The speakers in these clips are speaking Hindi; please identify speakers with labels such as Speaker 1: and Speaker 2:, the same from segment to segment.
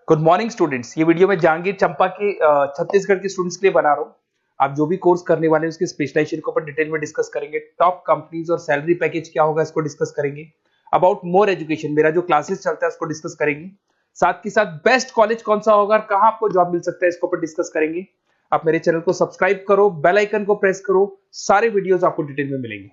Speaker 1: Good morning students. ये वीडियो मैं जहांगीर चंपा के छत्तीसगढ़ के स्टूडेंट्स के लिए बना रहा हूँ। आप जो भी कोर्स करने वाले हैं उसके स्पेशलाइजेशन को अपन डिटेल में डिस्कस करेंगे। टॉप कंपनीज और सैलरी पैकेज क्या होगा इसको डिस्कस करेंगे। अबाउट मोर एजुकेशन मेरा जो क्लासेस चलता है उसको डिस्कस करेंगे। साथ के साथ बेस्ट कॉलेज कौन सा होगा और कहाँ आपको जॉब मिल सकता है इसको अपन डिस्कस करेंगे। आप मेरे चैनल को सब्सक्राइब करो, बेल आइकन को प्रेस करो, सारे वीडियोस आपको डिटेल में मिलेंगे।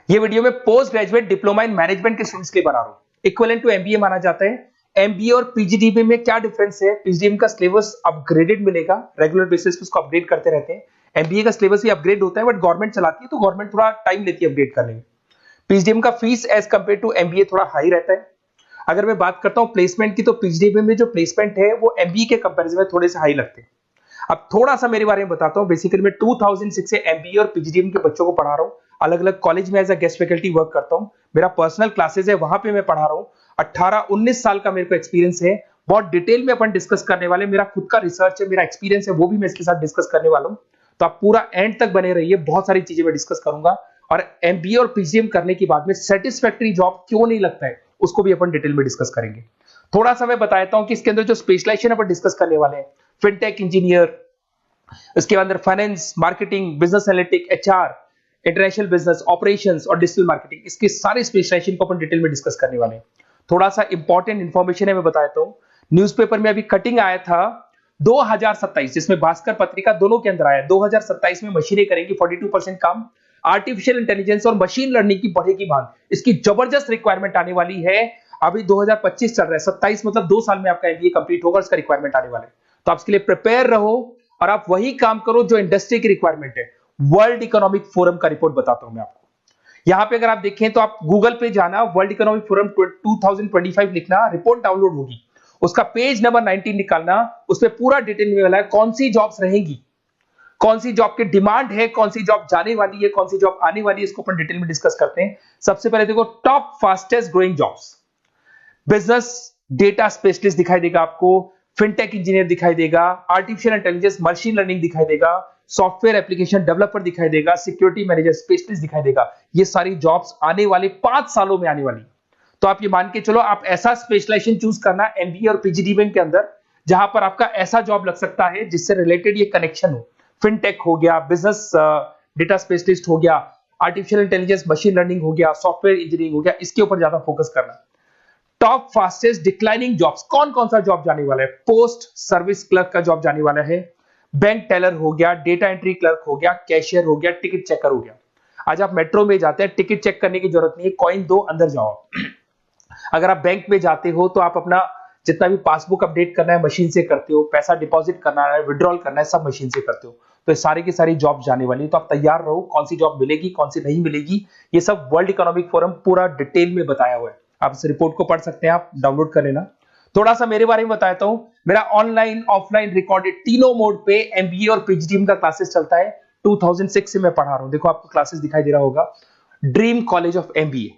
Speaker 1: ये वीडियो में post graduate diploma in management के स्टूडेंट्स के लिए बना रहा हूँ। इक्विवेलेंट टू एमबीए माना जाता है। एमबीए और पीजीडीबी में क्या डिफरेंस है? पीजीडीबी का सिलेबस अपग्रेडेड मिलेगा, रेगुलर बेसिस पे उसको अपडेट करते रहते हैं। एमबीए का सिलेबस भी अपग्रेड होता है, बट गवर्नमेंट चलाती है तो गवर्नमेंट थोड़ा टाइम लेती है अपडेट करने में। पीजीडीबी का fees as compare to MBA थोड़ा हाई रहता है। अगर मैं बात करता हूं प्लेसमेंट की, तो पीजीडीबी में जो प्लेसमेंट है वो एमबीए के कंपेरिजन में थोड़े से हाई लगते हैं। अब थोड़ा सा मेरे बारे में बताता हूं। बेसिकली मैं 2006 से एमबीए और पीजीडीएम के बच्चों को पढ़ा रहा हूं। अलग अलग कॉलेज में as a guest faculty work करता हूं। मेरा पर्सनल क्लासेस है, वहां पे मैं पढ़ा रहा हूं। 18-19 साल का मेरे को एक्सपीरियंस है। बहुत डिटेल में अपन डिस्कस करने वाले। मेरा खुद का रिसर्च है, मेरा एक्सपीरियंस है, वो भी मैं इसके साथ डिस्कस करने वाला हूं। तो आप पूरा एंड तक बने रहिए, बहुत सारी चीजें मैं डिस्कस करूंगा। और एमबीए और पीजीडीएम करने के बाद में सेटिस्फैक्टरी जॉब क्यों नहीं लगता है उसको भी अपन डिटेल में डिस्कस करेंगे। थोड़ा सा मैं बताता हूं कि इसके अंदर जो स्पेशलाइजेशन अपन डिस्कस करने वाले हैं, फिनटेक इंजीनियर, इसके अंदर finance, marketing, business analytic, HR, international business, operations और डिजिटल मार्केटिंग, इसके सारे स्पेशलाइजेशन को अपन डिटेल में डिस्कस करने वाले हैं। थोड़ा सा इंपॉर्टेंट इंफॉर्मेशन है, मैं बताता हूं। न्यूज़पेपर में अभी कटिंग आया था 2027, जिसमें भास्कर पत्रिका दोनों के अंदर आया। 2027 में मशीनें करेंगी 42% काम। आर्टिफिशियल इंटेलिजेंस और मशीन लर्निंग की बढ़ेगी मांग। इसकी जबरदस्त रिक्वायरमेंट आने वाली है। अभी 2025 चल रहा है, 27 मतलब 2 साल में आपका एमबीए कंप्लीट होगा, उसका रिक्वायरमेंट आने वाला है। तो आप इसके लिए प्रिपेयर रहो और आप वही काम करो जो इंडस्ट्री की रिक्वायरमेंट है। वर्ल्ड इकोनॉमिक फोरम का रिपोर्ट बताता हूं मैं आपको। यहां पे अगर आप देखें तो आप गूगल पे जाना, वर्ल्ड इकोनॉमिक फोरम 2025 लिखना, रिपोर्ट डाउनलोड होगी। उसका पेज नंबर 19 निकालना, उसपे पूरा डिटेल में मिला है कौन सी जॉब्स रहेंगी, कौन सी जॉब की डिमांड है, कौन सी जॉब जाने वाली है, कौन सी जॉब आने वाली है। इसको अपन डिटेल में डिस्कस करते हैं। सबसे पहले देखो, top fastest growing jobs. Business data specialist दिखाई देगा आपको, फिनटेक इंजीनियर दिखाई देगा, आर्टिफिशियल इंटेलिजेंस मशीन लर्निंग दिखाई देगा, सॉफ्टवेयर एप्लीकेशन डेवलपर दिखाई देगा, सिक्योरिटी मैनेजर स्पेशलिस्ट दिखाई देगा। ये सारी जॉब्स आने वाले 5 सालों में आने वाली। तो आप ये मान के चलो, आप ऐसा स्पेशलाइजेशन चूज करना एमबीए और पीजीडीएम के अंदर जहां पर आपका ऐसा जॉब लग सकता है जिससे रिलेटेड ये कनेक्शन हो। फिनटेक हो गया, बिजनेस डेटा स्पेशलिस्ट हो गया, आर्टिफिशियल इंटेलिजेंस मशीन लर्निंग हो गया, सॉफ्टवेयर इंजीनियरिंग हो गया, इसके ऊपर ज्यादा फोकस करना। टॉप फास्टेस्ट डिक्लाइनिंग जॉब्स, कौन कौन सा जॉब जाने वाला है? पोस्ट सर्विस क्लर्क का जॉब जाने वाला है, बैंक टेलर हो गया, डेटा एंट्री क्लर्क हो गया, कैशियर हो गया, टिकट चेकर हो गया। आज आप मेट्रो में जाते हैं, टिकट चेक करने की जरूरत नहीं है, कॉइन दो अंदर जाओ। अगर आप बैंक में जाते हो तो आप अपना जितना भी पासबुक अपडेट करना है मशीन से करते हो, पैसा डिपॉजिट करना है, विड्रॉल करना है, सब मशीन से करते हो। तो ये सारी की सारी जॉब जाने वाली है। तो आप तैयार रहो, कौन सी जॉब मिलेगी, कौन सी नहीं मिलेगी, ये सब वर्ल्ड इकोनॉमिक फोरम पूरा डिटेल में बताया हुआ है। आप इस रिपोर्ट को पढ़ सकते हैं, आप डाउनलोड कर लेना। थोड़ा सा मेरे बारे में बताता हूं। मेरा ऑनलाइन, ऑफलाइन, रिकॉर्डेड तीनों मोड पे एमबीए और पीजीडीएम का क्लासेस चलता है। 2006 से मैं पढ़ा रहा हूं। देखो आपको क्लासेस दिखाई दे रहा होगा, dream college of MBA,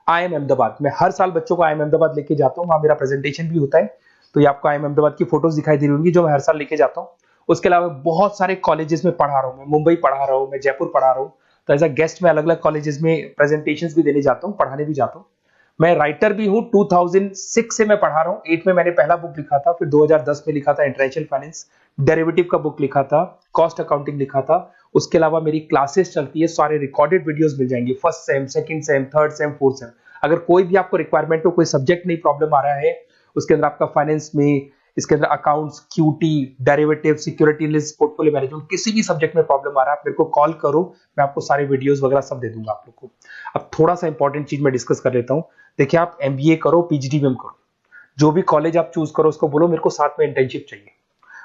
Speaker 1: IIM Ahmedabad. मैं हर साल बच्चों को आईएम अहमदाबाद लेके जाता हूं, वहां मेरा प्रेजेंटेशन भी होता है। तो ये आपको आईएम अहमदाबाद की फोटोज दिखाई दे रही होंगी जो मैं हर साल लेके जाता हूं। उसके अलावा बहुत सारे कॉलेजेस में पढ़ा रहा हूं। मैं मुंबई पढ़ा रहा हूं, मैं जयपुर पढ़ा रहा हूं। तो एज अ गेस्ट मैं अलग अलग कॉलेजेस में प्रेजेंटेशंस भी देने जाता हूं, पढ़ाने भी जाता हूं। मैं राइटर भी हूं। 2006 से मैं पढ़ा रहा हूं। 8 में मैंने पहला बुक लिखा था, फिर 2010 में लिखा था इंटरनेशनल फाइनेंस, डेरिवेटिव का बुक लिखा था, कॉस्ट अकाउंटिंग लिखा था। उसके अलावा मेरी क्लासेस चलती है, सारे रिकॉर्डेड वीडियोस मिल जाएंगे, first sem, second same, third same, fourth same. अगर कोई भी आपको रिक्वायरमेंट हो, कोई सब्जेक्ट नहीं प्रॉब्लम आ रहा है उसके अंदर, आपका फाइनेंस में, इसके अंदर accounts, QT, derivative, security list, portfolio management, किसी भी सब्जेक्ट में प्रॉब्लम आ रहा है, आप मेरे को कॉल करो, मैं आपको सारे वीडियोस वगैरह सब दे दूंगा आप लोग को। अब थोड़ा सा इंपॉर्टेंट चीज मैं डिस्कस कर लेता हूं। देखिए, आप एमबीए करो, पीजीडीएम करो, जो भी कॉलेज आप चूज करो उसको बोलो मेरे को साथ में इंटर्नशिप चाहिए।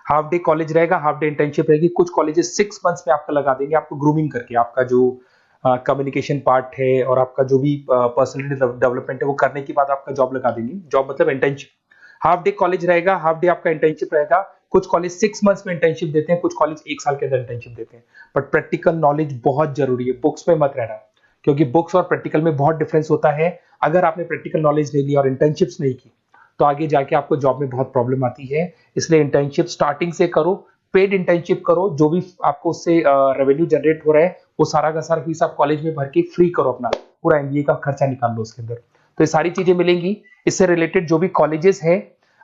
Speaker 1: हाफ डे कॉलेज रहेगा, हाफ डे इंटर्नशिप रहेगी। कुछ कॉलेजेस 6 मंथ्स में आपका लगा देंगे, आपको ग्रूमिंग करके, आपका जो कम्युनिकेशन पार्ट है और आपका जो भी पर्सनैलिटी डेवलपमेंट है वो करने के बाद आपका जॉब लगा देंगे। जॉब मतलब इंटर्नशिप। हाफ डे कॉलेज रहेगा, हाफ डे आपका इंटर्नशिप रहेगा। कुछ कॉलेज 6 मंथ्स में इंटर्नशिप देते हैं, कुछ कॉलेज 1 साल के अंदर इंटर्नशिप देते हैं। बट प्रैक्टिकल नॉलेज बहुत जरूरी है, बुक्स में मत रहना, क्योंकि बुक्स और प्रैक्टिकल में बहुत डिफरेंस होता है। अगर आपने प्रैक्टिकल नॉलेज नहीं ली और इंटर्नशिप्स नहीं की तो आगे जाके आपको जॉब में बहुत प्रॉब्लम आती है। इसलिए इंटर्नशिप स्टार्टिंग से करो, पेड इंटर्नशिप करो, जो भी आपको उससे रेवेन्यू जनरेट हो रहा है वो सारा का सारा फीस आप कॉलेज में भर के फ्री करो, अपना पूरा एमबीए का खर्चा निकाल लो उसके अंदर। तो ये सारी चीजें मिलेंगी। इससे रिलेटेड जो भी कॉलेजेस है,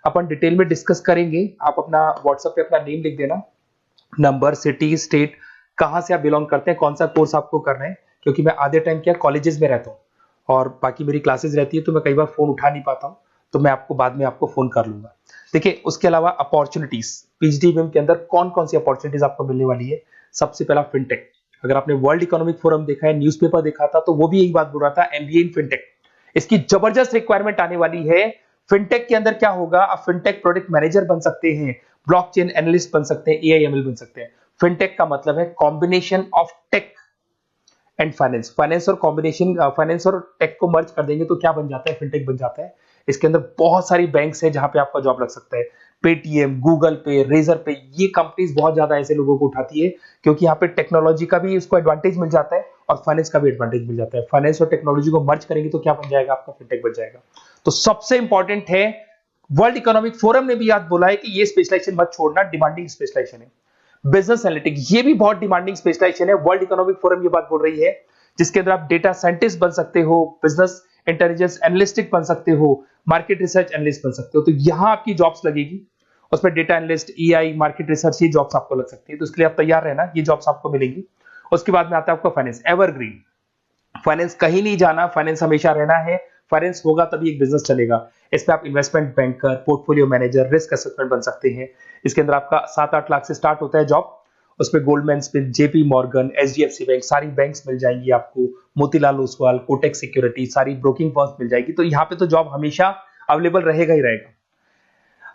Speaker 1: अपन डिटेल में डिस्कस करेंगे। आप अपना व्हाट्सएप पे अपना नेम लिख देना, नंबर, सिटी, स्टेट, कहाँ से आप बिलोंग करते हैं, कौन सा कोर्स आपको करना है, क्योंकि मैं आधे टाइम क्या कॉलेजेस में रहता हूँ और बाकी मेरी क्लासेस रहती है, तो मैं कई बार फोन उठा नहीं पाता हूँ, तो मैं आपको बाद में आपको फोन कर लूंगा। देखिए, उसके अलावा अपॉर्चुनिटीज, पीएचडीएमएम के अंदर कौन कौन सी अपॉर्चुनिटीज आपको मिलने वाली है। सबसे पहला फिनटेक। अगर आपने वर्ल्ड इकोनॉमिक फोरम देखा है, न्यूज़पेपर देखा था, तो वो भी यही बात बोल रहा था, एमबीए इन फिनटेक। इसकी जबरदस्त रिक्वायरमेंट आने वाली है। फिनटेक के अंदर क्या होगा, आप फिनटेक प्रोडक्ट मैनेजर बन सकते हैं, ब्लॉकचेन एनालिस्ट बन सकते हैं, एआईएमएल बन सकते हैं। फिनटेक का मतलब है combination of tech and finance. Finance और कॉम्बिनेशन, फाइनेंस और टेक को मर्ज कर देंगे तो क्या बन जाता है, फिनटेक बन जाता है। इसके अंदर बहुत सारी बैंक्स है जहां पे आपका जॉब लग सकता है। पेटीएम, गूगल पे, रेजर पे, ये कंपनीज बहुत ज्यादा ऐसे लोगों को उठाती है, क्योंकि यहाँ पे टेक्नोलॉजी का भी इसको एडवांटेज मिल जाता है और फाइनेंस का भी एडवांटेज मिल जाता है। फाइनेंस और टेक्नोलॉजी को मर्ज करेंगे तो क्या बन जाएगा, आपका फिनटेक बन जाएगा। तो सबसे इंपॉर्टेंट है, वर्ल्ड इकोनॉमिक फोरम ने भी याद बोला है कि ये स्पेशलाइजेशन मत छोड़ना, डिमांडिंग स्पेशलाइजेशन है। बिजनेस एनालिटिक्स, ये भी बहुत डिमांडिंग स्पेशलाइजेशन है। वर्ल्ड इकोनॉमिक फोरम ये बात बोल रही है, जिसके अंदर आप डेटा साइंटिस्ट बन सकते हो, बिजनेस इंटेलिजेंस एनालिस्टिक बन सकते हो, मार्केट रिसर्च एनालिस्ट बन सकते हो। तो यहां आपकी जॉब्स लगेगी, उसमें data analyst, EI, market research, ये जॉब्स आपको लग सकती है। तो इसके लिए आप तैयार रहना, ये जॉब्स आपको मिलेंगी। उसके बाद में आता है आपका फाइनेंस, एवरग्रीन। फाइनेंस कहीं नहीं जाना, फाइनेंस हमेशा रहना है। फाइनेंस होगा तभी एक बिजनेस चलेगा। इसमें आप investment banker, portfolio manager, risk assessment बन सकते हैं। इसके अंदर आपका 7-8 लाख से स्टार्ट होता है जॉब। उसमें Goldman Smith, JP Morgan, HDFC bank, सारी बैंक्स मिल जाएंगी आपको, मोतीलाल ओसवाल, कोटक सिक्योरिटी, सारी ब्रोकिंग फर्म्स मिल जाएगी। तो यहाँ पे तो जॉब हमेशा अवेलेबल रहेगा ही रहेगा।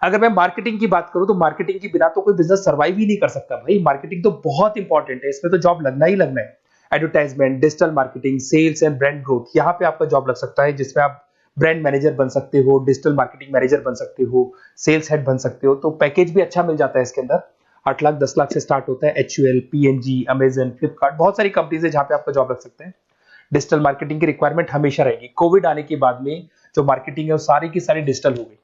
Speaker 1: अगर मैं मार्केटिंग की बात करूं तो मार्केटिंग के बिना तो कोई बिजनेस सर्वाइव ही नहीं कर सकता भाई। मार्केटिंग तो बहुत इंपॉर्टेंट है, इसमें तो जॉब लगना ही लगना है। Advertisement, digital marketing, sales and brand growth, यहाँ पे आपका जॉब लग सकता है, जिसमें आप ब्रांड मैनेजर बन सकते हो, डिजिटल मार्केटिंग मैनेजर बन सकते हो, सेल्स हेड बन सकते हो। तो पैकेज भी अच्छा मिल जाता है इसके अंदर, 8 लाख 10 लाख से स्टार्ट होता है। एचयूएल, पीएनजी, अमेजन, फ्लिपकार्ट, बहुत सारी कंपनीज है जहां पे आपका जॉब लग सकते हैं। डिजिटल मार्केटिंग की रिक्वायरमेंट हमेशा रहेगी। कोविड आने के बाद में जो मार्केटिंग है वो सारी की सारी डिजिटल हो गई।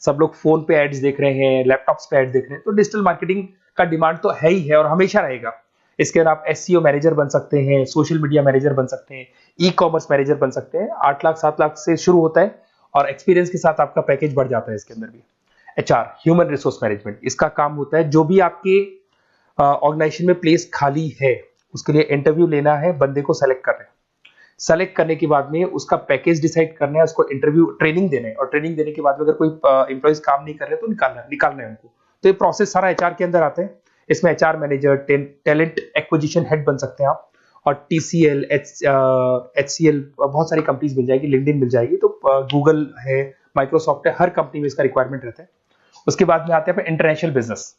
Speaker 1: सब लोग फोन पे एड्स देख रहे हैं, लैपटॉप्स पे एड्स देख रहे हैं, तो डिजिटल मार्केटिंग का डिमांड तो है ही है और हमेशा रहेगा। इसके अंदर आप एसईओ मैनेजर बन सकते हैं, सोशल मीडिया मैनेजर बन सकते हैं, ई कॉमर्स मैनेजर बन सकते हैं। 8 लाख 7 लाख से शुरू होता है और एक्सपीरियंस के साथ आपका पैकेज बढ़ जाता है। इसके अंदर भी एचआर, ह्यूमन रिसोर्स मैनेजमेंट, इसका काम होता है जो भी आपके ऑर्गेनाइजेशन में प्लेस खाली है उसके लिए इंटरव्यू लेना है, बंदे को सेलेक्ट करना है। सेलेक्ट करने के बाद में उसका पैकेज डिसाइड करना है, उसको इंटरव्यू ट्रेनिंग देना है और ट्रेनिंग देने के बाद में अगर कोई एम्प्लॉइज काम नहीं कर रहे तो निकालना है उनको। तो ये प्रोसेस सारा एचआर के अंदर आता है। इसमें HR manager, talent acquisition head बन सकते हैं आप, और टीसीएल, एचसीएल, बहुत सारी कंपनीज मिल जाएगी, लिंक्डइन मिल जाएगी, तो गूगल है, माइक्रोसॉफ्ट है, हर कंपनी में इसका रिक्वायरमेंट रहता है। उसके बाद में आते हैं इंटरनेशनल बिजनेस।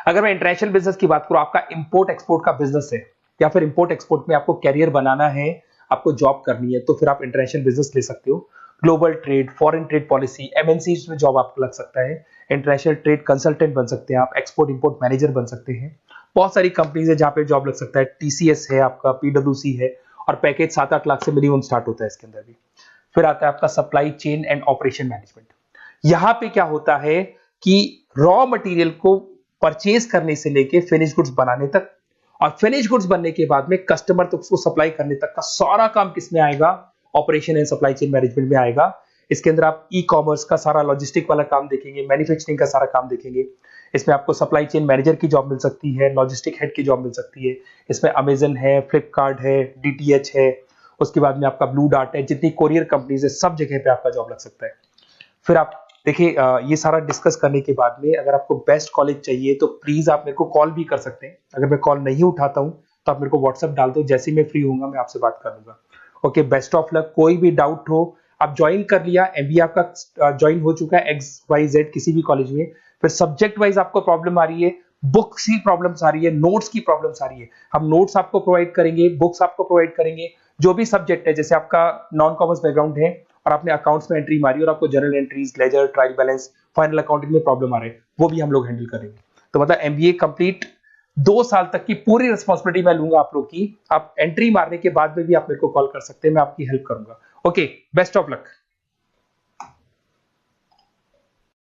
Speaker 1: अगर मैं इंटरनेशनल बिजनेस की बात करूं, आपका इंपोर्ट एक्सपोर्ट का बिजनेस है या फिर इंपोर्ट एक्सपोर्ट में आपको कैरियर बनाना है, आपको जॉब करनी है, तो फिर आप इंटरनेशनल बिजनेस ले सकते हो। Global trade, foreign trade policy, MNC में जॉब आपको लग सकता है। इंटरनेशनल ट्रेड कंसल्टेंट बन सकते हैं आप, एक्सपोर्ट इंपोर्ट मैनेजर बन सकते हैं। बहुत सारी कंपनीज है जहां पे जॉब लग सकता है। टीसीएस है आपका, पीडब्ल्यूसी है, और पैकेज 7-8 लाख से मिनिमम स्टार्ट होता है इसके अंदर भी। फिर आता है आपका supply chain and operation management. यहां पे क्या होता है कि रॉ मटेरियल को परचेज करने से लेके फिनिश गुड्स बनाने तक, और फिनिश गुड्स बनने के बाद में कस्टमर तक उसको सप्लाई करने तक का सारा काम किसमें आएगा, operation and supply chain management में आएगा। इसके अंदर आप ई कॉमर्स का सारा लॉजिस्टिक वाला काम देखेंगे, मैन्युफैक्चरिंग का सारा काम देखेंगे। इसमें आपको सप्लाई चेन मैनेजर की जॉब मिल सकती है, लॉजिस्टिक हेड की जॉब मिल सकती है। इसमें अमेजन है, फ्लिपकार्ट है, डीटीएच है, उसके बाद में आपका ब्लू डार्ट है, जितनी कोरियर कंपनीज है सब जगह पे आपका जॉब लग सकता है। फिर आप देखिए, ये सारा डिस्कस करने के बाद में अगर आपको बेस्ट कॉलेज चाहिए तो प्लीज आप मेरे को कॉल भी कर सकते हैं। अगर मैं कॉल नहीं उठाता हूं तो आप मेरे को व्हाट्सएप डाल दो, जैसे ही मैं फ्री होऊंगा मैं आपसे बात कर लूंगा। Okay, best of luck. कोई भी डाउट हो, आप ज्वाइन कर लिया, एमबीए आपका ज्वाइन हो चुका है XYZ किसी भी कॉलेज में, फिर सब्जेक्ट वाइज आपको प्रॉब्लम आ रही है, बुक्स की प्रॉब्लम्स आ रही है, नोट्स की प्रॉब्लम्स आ रही है, हम नोट्स आपको प्रोवाइड करेंगे, बुक्स आपको प्रोवाइड करेंगे। जो भी सब्जेक्ट है, जैसे आपका नॉन कॉमर्स बैकग्राउंड है और आपने अकाउंट्स में एंट्री मारी और आपको general entries, ledger, trial balance, final accounting में प्रॉब्लम आ रहे हैं, वो भी हम लोग हैंडल करेंगे। तो मतलब एमबीए कंप्लीट 2 साल तक की पूरी रिस्पॉन्सिबिलिटी मैं लूंगा आप लोग की। आप एंट्री मारने के बाद में भी आप मेरे को कॉल कर सकते हैं, मैं आपकी हेल्प करूंगा। Okay, best of luck.